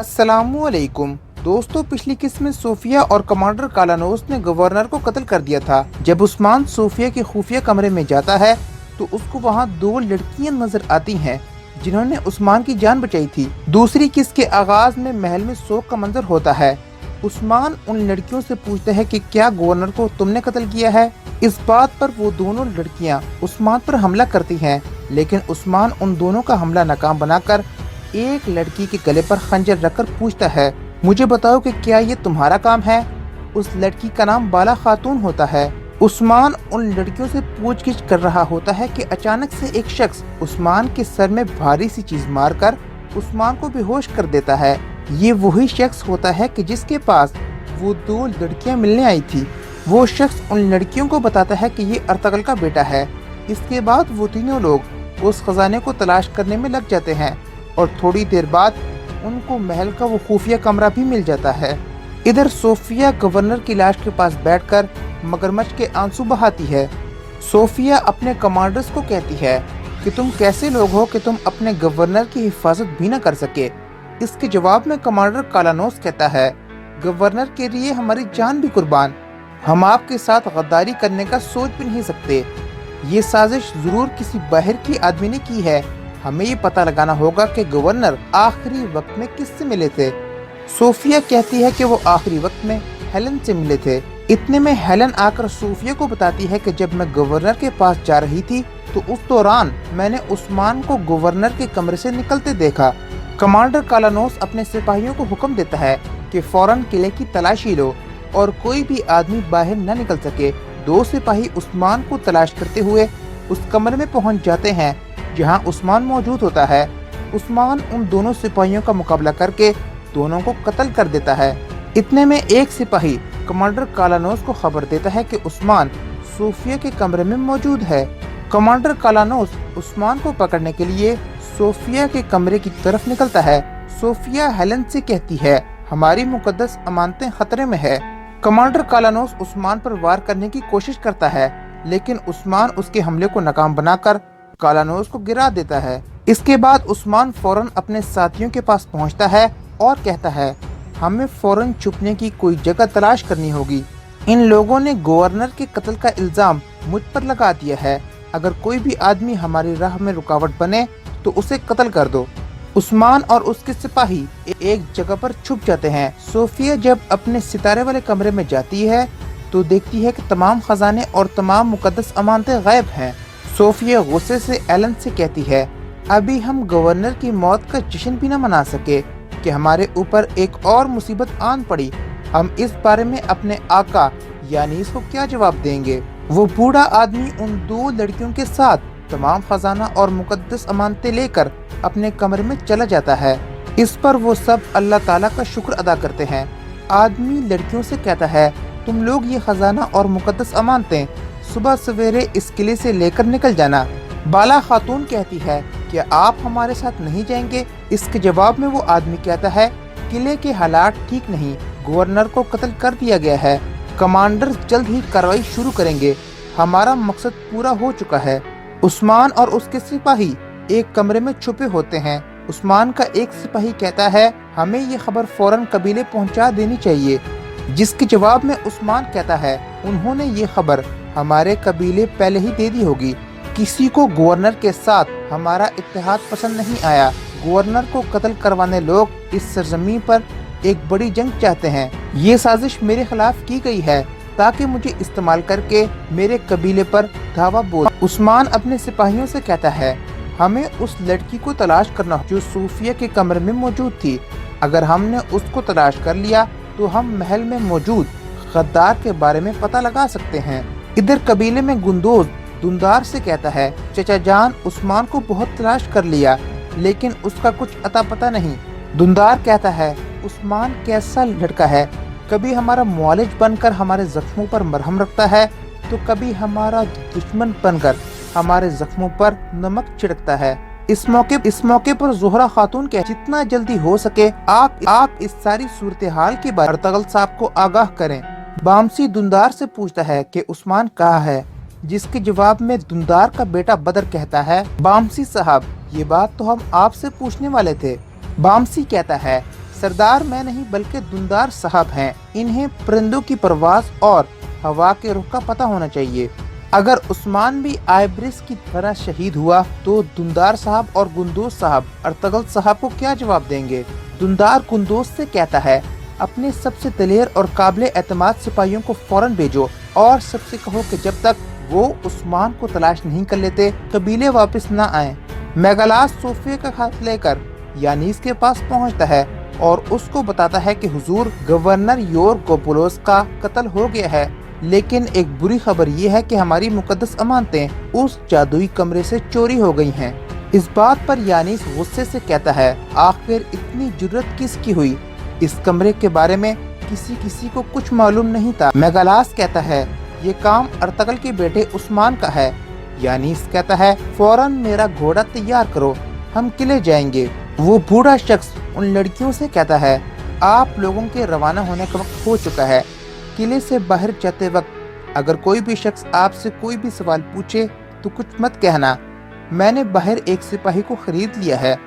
अस्सलाम वालेकुम दोस्तों, पिछली किस्त में सोफिया और कमांडर कालानोस ने गवर्नर को कत्ल कर दिया था। जब उस्मान सोफिया के खुफिया कमरे में जाता है तो उसको वहाँ दो लड़कियां नजर आती हैं जिन्होंने उस्मान की जान बचाई थी। दूसरी किस्त के आगाज में महल में शोक का मंजर होता है। उस्मान उन लड़कियों से पूछता है कि क्या गवर्नर को तुमने कत्ल किया है। इस बात पर वो दोनों लड़कियां उस्मान पर हमला करती हैं, लेकिन उस्मान उन दोनों का हमला नाकाम बनाकर एक लड़की के गले पर खंजर रखकर पूछता है, मुझे बताओ कि क्या ये तुम्हारा काम है। उस लड़की का नाम बाला खातून होता है। उस्मान उन लड़कियों से पूछगिछ कर रहा होता है कि अचानक से एक शख्स उस्मान के सर में भारी सी चीज मारकर उस्मान को बेहोश कर देता है। ये वही शख्स होता है कि जिसके पास वो दो लड़कियां मिलने आई थी। वो शख्स उन लड़कियों को बताता है कि ये अर्तगल का बेटा है। इसके बाद वो तीनों लोग उस खजाने को तलाश करने में लग जाते हैं और थोड़ी देर बाद उनको महल का वो खुफिया कमरा भी मिल जाता है। इधर सोफिया गवर्नर की लाश के पास बैठकर मगरमच्छ के आंसू बहाती है। सोफिया अपने कमांडर्स को कहती है कि तुम कैसे लोग हो कि तुम अपने गवर्नर की हिफाजत भी न कर सके। इसके जवाब में कमांडर कालानोस कहता है, गवर्नर के लिए हमारी जान भी कुर्बान, हम आपके साथ गद्दारी करने का सोच भी नहीं सकते। ये साजिश जरूर किसी बाहर की आदमी ने की है। हमें ये पता लगाना होगा कि गवर्नर आखिरी वक्त में किससे मिले थे। सोफिया कहती है कि वो आखिरी वक्त में हेलन से मिले थे। इतने में हेलन आकर सोफिया को बताती है कि जब मैं गवर्नर के पास जा रही थी तो उस दौरान मैंने उस्मान को गवर्नर के कमरे से निकलते देखा। कमांडर कालानोस अपने सिपाहियों को हुक्म देता है कि फौरन किले की तलाशी लो और कोई भी आदमी बाहर न निकल सके। दो सिपाही उस्मान को तलाश करते हुए उस कमरे में पहुंच जाते हैं जहां उस्मान मौजूद होता है। उस्मान उन दोनों सिपाहियों का मुकाबला करके दोनों को कत्ल कर देता है। इतने में एक सिपाही कमांडर कालानोस को खबर देता है कि उस्मान सोफिया के कमरे में मौजूद है। कमांडर कालानोस उस्मान को पकड़ने के लिए सोफिया के कमरे की तरफ निकलता है। सोफिया हेलन से कहती है, हमारी मुकद्दस अमानतें खतरे में है। कमांडर कालानोस उस्मान पर वार करने की कोशिश करता है, लेकिन उस्मान उसके हमले को नाकाम बनाकर कालानोस को गिरा देता है। इसके बाद उस्मान फौरन अपने साथियों के पास पहुंचता है और कहता है, हमें फौरन छुपने की कोई जगह तलाश करनी होगी। इन लोगों ने गवर्नर के कत्ल का इल्जाम मुझ पर लगा दिया है। अगर कोई भी आदमी हमारी राह में रुकावट बने तो उसे कत्ल कर दो। उस्मान और उसके सिपाही एक जगह पर छुप जाते हैं। सोफिया जब अपने सितारे वाले कमरे में जाती है तो देखती है कि तमाम खजाने और तमाम मुकद्दस अमानतें गायब हैं। सोफिया गुस्से से एलन से कहती है, अभी हम गवर्नर की मौत का जश्न भी न मना सके कि हमारे ऊपर एक और मुसीबत आन पड़ी। हम इस बारे में अपने आका यानी इसको क्या जवाब देंगे। वो बूढ़ा आदमी उन दो लड़कियों के साथ तमाम खजाना और मुकद्दस अमानतें लेकर अपने कमरे में चला जाता है। इस पर वो सब अल्लाह ताला का शुक्र अदा करते हैं। आदमी लड़कियों से कहता है, तुम लोग ये खजाना और मुकद्दस अमानतें सुबह सवेरे इस किले से लेकर निकल जाना। बाला खातून कहती है, क्या आप हमारे साथ नहीं जाएंगे। इसके जवाब में वो आदमी कहता है, किले के हालात ठीक नहीं, गवर्नर को कत्ल कर दिया गया है। कमांडर जल्द ही कार्रवाई शुरू करेंगे, हमारा मकसद पूरा हो चुका है। उस्मान और उसके सिपाही एक कमरे में छुपे होते हैं। उस्मान का एक सिपाही कहता है, हमें ये खबर फौरन कबीले पहुंचा देनी चाहिए। जिसके जवाब में उस्मान कहता है, उन्होंने ये खबर हमारे कबीले पहले ही दे दी होगी। किसी को गवर्नर के साथ हमारा इत्तेहाद पसंद नहीं आया। गवर्नर को कत्ल करवाने लोग इस सरजमीन पर एक बड़ी जंग चाहते हैं। ये साजिश मेरे खिलाफ की गई है ताकि मुझे इस्तेमाल करके मेरे कबीले पर धावा बोल। उस्मान अपने सिपाहियों से कहता है, हमें उस लड़की को तलाश करना जो सोफिया के कमरे में मौजूद थी। अगर हमने उसको तलाश कर लिया तो हम महल में मौजूद गद्दार के बारे में पता लगा सकते हैं। इधर कबीले में गुंदोज दुंदार से कहता है, चचा जान उस्मान को बहुत तलाश कर लिया लेकिन उसका कुछ अता पता नहीं। दुंदार कहता है, उस्मान कैसा लड़का है, कभी हमारा मुआलिज बनकर हमारे जख्मों पर मरहम रखता है तो कभी हमारा दुश्मन बनकर हमारे जख्मों पर नमक छिड़कता है। इस मौके पर जोहरा खातून के जितना जल्दी हो सके आप इस सारी सूरत हाल के बारे में अर्तगल साहब को आगाह करें। बामसी दुंदार से पूछता है कि उस्मान कहाँ है, जिसके जवाब में दुंदार का बेटा बदर कहता है, बामसी साहब ये बात तो हम आपसे पूछने वाले थे। बामसी कहता है, सरदार मैं नहीं बल्कि दुंदार साहब हैं। इन्हें परिंदों की परवास और हवा के रुख का पता होना चाहिए। अगर उस्मान भी आइब्रिस की तरह शहीद हुआ तो दुंदार साहब और गुंदोज साहब अर्तगल साहब को क्या जवाब देंगे? दुंदार गुंदोज से कहता है, अपने सबसे दलेर और काबिल एतमाद सिपाहियों को फौरन भेजो और सबसे कहो कि जब तक वो उस्मान को तलाश नहीं कर लेते कबीले वापस न आए। मेगलास सोफिया का खत लेकर यानीस के पास पहुंचता है और उसको बताता है कि हुजूर गवर्नर योरगोपोलोस का कत्ल हो गया है, लेकिन एक बुरी खबर ये है कि हमारी मुकद्दस अमानतें उस जादुई कमरे से चोरी हो गई हैं। इस बात पर यानीस गुस्से से कहता है, आखिर इतनी जुर्रत किसकी हुई? इस कमरे के बारे में किसी को कुछ मालूम नहीं था। मेगलास कहता है, ये काम अर्तगल के बेटे उस्मान का है। यानीस कहता है, फौरन मेरा घोड़ा तैयार करो, हम किले जाएंगे। वो बूढ़ा शख्स उन लड़कियों से कहता है, आप लोगों के रवाना होने का वक्त हो चुका है। किले से बाहर जाते वक्त अगर कोई भी शख्स आपसे कोई भी सवाल पूछे तो कुछ मत कहना। मैंने बाहर एक सिपाही को खरीद लिया है,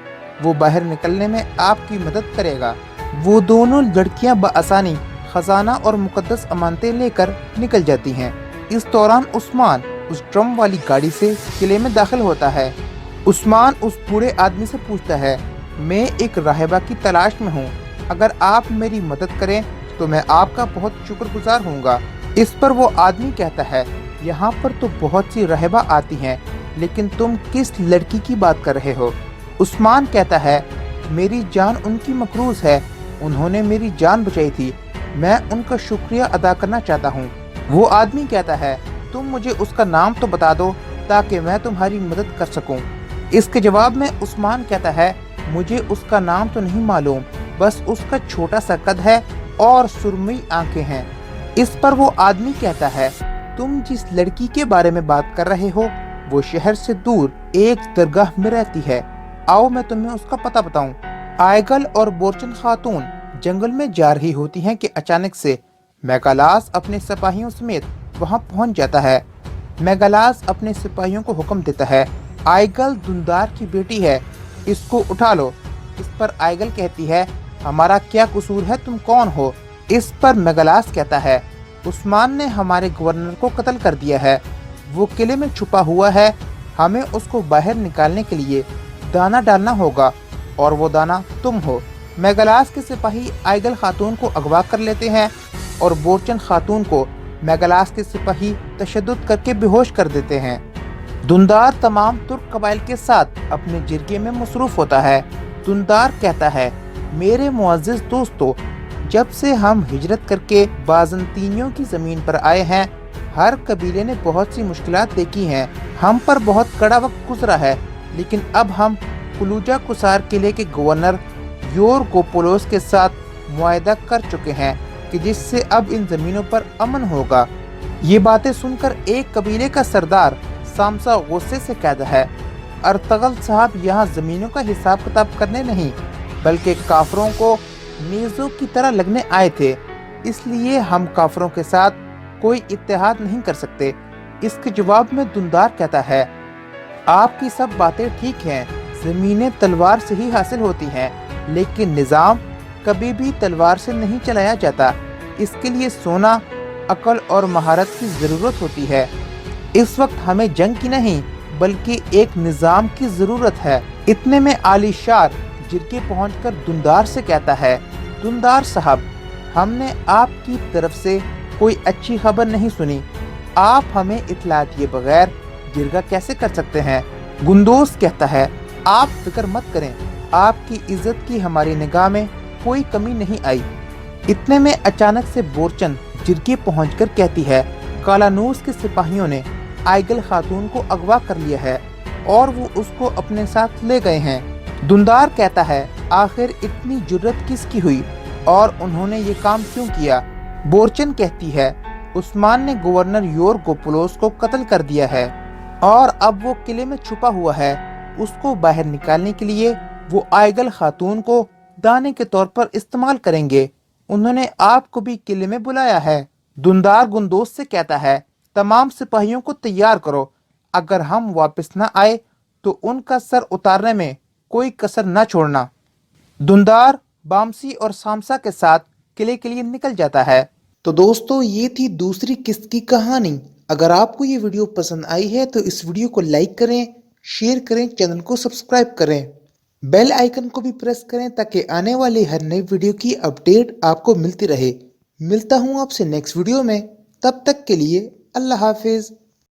वो बाहर निकलने में आपकी मदद करेगा। वो दोनों लड़कियां बआसानी खजाना और मुकद्दस अमानतें लेकर निकल जाती हैं। इस दौरान उस्मान उस ड्रम वाली गाड़ी से किले में दाखिल होता है। उस्मान उस बूढ़े आदमी से पूछता है, मैं एक राहिबा की तलाश में हूँ, अगर आप मेरी मदद करें तो मैं आपका बहुत शुक्रगुजार होऊंगा। इस पर वो आदमी कहता है, यहाँ पर तो बहुत सी राहिबा आती हैं, लेकिन तुम किस लड़की की बात कर रहे हो? उस्मान कहता है, मेरी जान उनकी मकरूज है, उन्होंने मेरी जान बचाई थी, मैं उनका शुक्रिया अदा करना चाहता हूँ। वो आदमी कहता है, तुम मुझे उसका नाम तो बता दो ताकि मैं तुम्हारी मदद कर सकूं। इसके जवाब में उस्मान कहता है, मुझे उसका नाम तो नहीं मालूम, बस उसका छोटा सा कद है और सुरमई आंखें हैं। इस पर वो आदमी कहता है, तुम जिस लड़की के बारे में बात कर रहे हो वो शहर से दूर एक दरगाह में रहती है, आओ मैं तुम्हें उसका पता बताऊं। आयगल और बोरचन खातून जंगल में जा रही होती हैं कि अचानक से मेगलास अपने सिपाहियों समेत वहां पहुंच जाता है। मेगलास अपने सिपाहियों को हुक्म देता है, आयगल दुंदार की बेटी है, इसको उठा लो। इस पर आयगल कहती है, हमारा क्या कसूर है, तुम कौन हो? इस पर मेगलास कहता है, उस्मान ने हमारे गवर्नर को कत्ल कर दिया है, वो किले में छुपा हुआ है, हमें उसको बाहर निकालने के लिए दाना डालना होगा और वो दाना तुम हो। मेगलास के सिपाही आयगल खातून को अगवा कर लेते हैं और बोरचन खातून को मेगलास के सिपाही तशद्दुद करके बेहोश कर देते हैं। दुंदार तमाम तुर्क कबाइल के साथ अपने जिरगे में मसरूफ होता है। दुंदार कहता है, मेरे मुअज़्ज़िज़ दोस्तों, जब से हम हिजरत करके बाज़ंतीनियों की ज़मीन पर आए हैं, हर कबीले ने बहुत सी मुश्किलात देखी हैं, हम पर बहुत कड़ा वक्त गुजरा है, लेकिन अब हम फलूजा कुसार किले के गवर्नर योरगोपोलोस के साथ मुआहदा कर चुके हैं कि जिससे अब इन ज़मीनों पर अमन होगा। ये बातें सुनकर एक कबीले का सरदार सामसा गुस्से से कहता है, अर्तगल साहब यहाँ ज़मीनों का हिसाब किताब करने नहीं बल्कि काफरों को नेज़ों की तरह लगने आए थे, इसलिए हम काफरों के साथ कोई इत्तेहाद नहीं कर सकते। इसके जवाब में दुंदार कहता है, आपकी सब बातें ठीक हैं, ज़मीनें तलवार से ही हासिल होती हैं, लेकिन निज़ाम कभी भी तलवार से नहीं चलाया जाता, इसके लिए सोना, अकल और महारत की ज़रूरत होती है। इस वक्त हमें जंग की नहीं बल्कि एक निज़ाम की ज़रूरत है। इतने में आलीशार जिरगे पहुंचकर दुंदार से कहता है, दुंदार साहब, हमने आपकी तरफ से कोई अच्छी खबर नहीं सुनी, आप हमें इत्तला दिए बगैर जिरगा कैसे कर सकते हैं? गुंदोज कहता है, आप फिक्र मत करें, आपकी इज्जत की हमारी निगाह में कोई कमी नहीं आई। इतने में अचानक से बोरचन जिरगे पहुंचकर कहती है, कालानूस के सिपाहियों ने आयगल खातून को अगवा कर लिया है और वो उसको अपने साथ ले गए हैं। दुंदार कहता है, आखिर इतनी जुर्रत किसकी हुई और उन्होंने ये काम क्यों किया? बोरचन कहती है, उस्मान ने गवर्नर योरगोपोलोस को कत्ल कर दिया है और अब वो किले में छुपा हुआ है, उसको बाहर निकालने के लिए वो आयगल खातून को दाने के तौर पर इस्तेमाल करेंगे, उन्होंने आपको भी किले में बुलाया है। दुंदार गुंदोज से कहता है, तमाम सिपाहियों को तैयार करो, अगर हम वापस न आए तो उनका सर उतारने में कोई कसर न छोड़ना। दुंदार بامسی اور سامسا کے ساتھ قلعے کے لیے نکل جاتا ہے۔ تو دوستو یہ تھی دوسری قسط کی کہانی۔ اگر آپ کو یہ ویڈیو پسند آئی ہے تو اس ویڈیو کو لائک کریں، شیئر کریں، چینل کو سبسکرائب کریں، بیل آئیکن کو بھی پریس کریں تاکہ آنے والی ہر نئی ویڈیو کی اپڈیٹ آپ کو ملتی رہے۔ ملتا ہوں آپ سے نیکسٹ ویڈیو میں، تب تک کے لیے اللہ حافظ۔